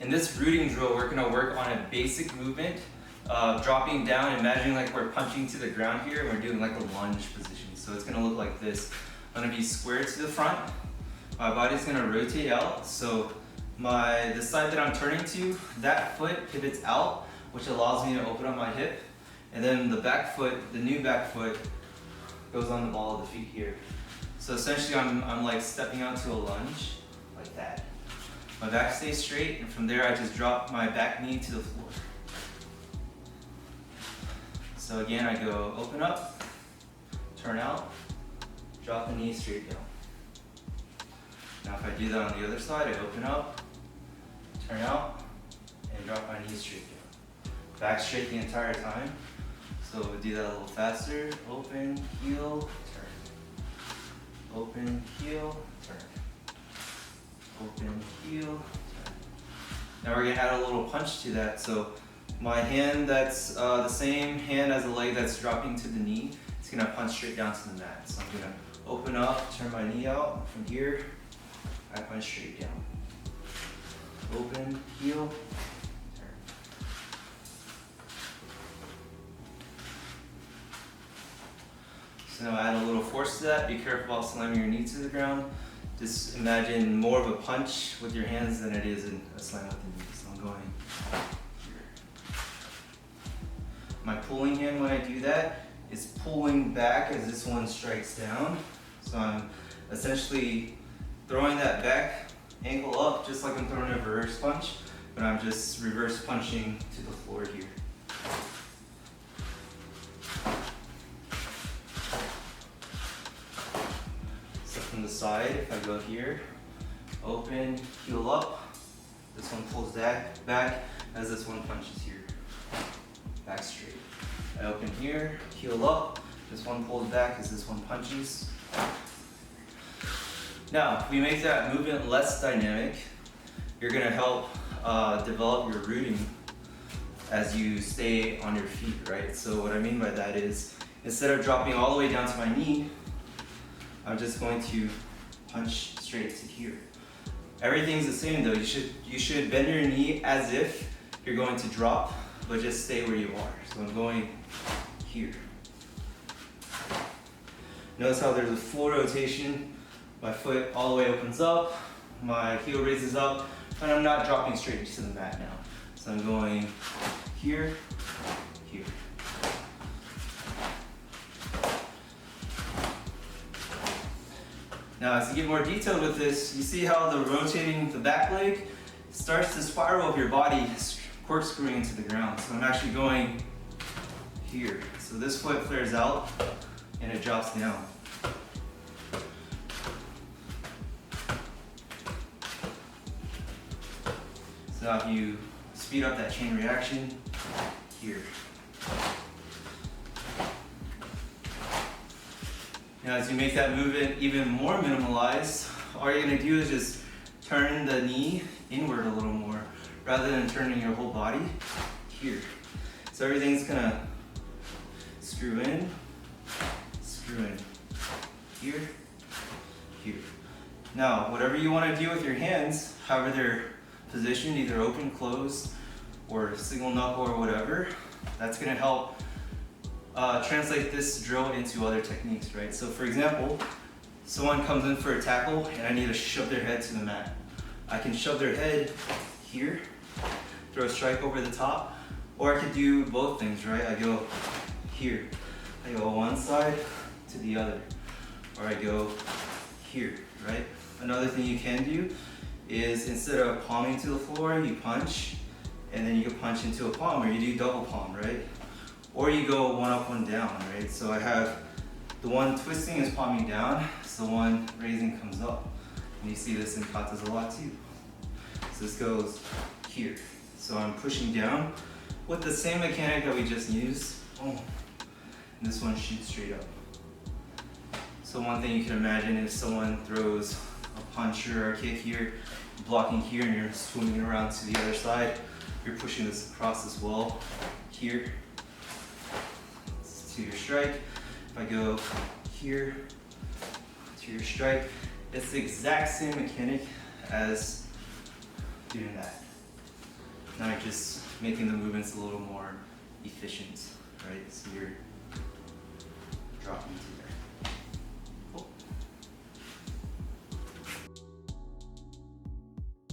In this rooting drill, we're gonna work on a basic movement, dropping down, imagining like we're punching to the ground here, and we're doing like a lunge position. So it's gonna look like this. I'm gonna be square to the front. My body's gonna rotate out. So the side that I'm turning to, that foot pivots out, which allows me to open up my hip. And then the back foot, the new back foot, goes on the ball of the feet here. So essentially I'm like stepping out to a lunge, like that. My back stays straight, and from there I just drop my back knee to the floor. So again, I go open up, turn out, drop the knee straight down. Now if I do that on the other side, I open up, turn out, and drop my knee straight down. Back straight the entire time. So we'll do that a little faster. Open, heel, turn. Open, heel, turn. Open, heel, turn. Now we're gonna add a little punch to that. So my hand that's the same hand as the leg that's dropping to the knee, it's gonna punch straight down to the mat. So I'm gonna open up, turn my knee out. From here, I punch straight down. Open, heel, turn. So now add a little force to that. Be careful about slamming your knee to the ground. Just imagine more of a punch with your hands than it is in a slam with the knee. So I'm going here. My pulling hand when I do that is pulling back as this one strikes down. So I'm essentially throwing that back ankle up just like I'm throwing a reverse punch, but I'm just reverse punching to the floor here. From the side, if I go here, open, heel up, this one pulls back as this one punches here, back straight. I open here, heel up, this one pulls back as this one punches. Now, if we make that movement less dynamic, you're gonna help develop your rooting as you stay on your feet, right? So what I mean by that is, instead of dropping all the way down to my knee, I'm just going to punch straight to here. Everything's the same though. You should bend your knee as if you're going to drop, but just stay where you are. So I'm going here. Notice how there's a full rotation. My foot all the way opens up, my heel raises up, and I'm not dropping straight to the mat now. So I'm going here, here. Now, as you get more detailed with this, you see how the rotating the back leg starts to spiral of your body, corkscrewing into the ground. So I'm actually going here. So this foot flares out and it drops down. So now if you speed up that chain reaction, here. Now as you make that movement even more minimalized, all you're gonna do is just turn the knee inward a little more, rather than turning your whole body here. So everything's gonna screw in, here, here. Now, whatever you wanna do with your hands, however they're positioned, either open, closed, or single knuckle or whatever, that's gonna help translate this drill into other techniques, right? So for example, someone comes in for a tackle and I need to shove their head to the mat. I can shove their head here, throw a strike over the top, or I could do both things, right? I go here, I go one side to the other, or I go here, right? Another thing you can do is instead of palming to the floor, you punch, and then you can punch into a palm, or you do double palm, right? Or you go one up, one down, right? So I have the one twisting is palming down, so the one raising comes up. And you see this in katas a lot too. So this goes here. So I'm pushing down with the same mechanic that we just used. Boom. And this one shoots straight up. So one thing you can imagine is someone throws a punch or a kick here, blocking here, and you're swimming around to the other side. You're pushing this across as well, here. To your strike. If I go here to your strike, it's the exact same mechanic as doing that. Now you're just making the movements a little more efficient, right? So you're dropping to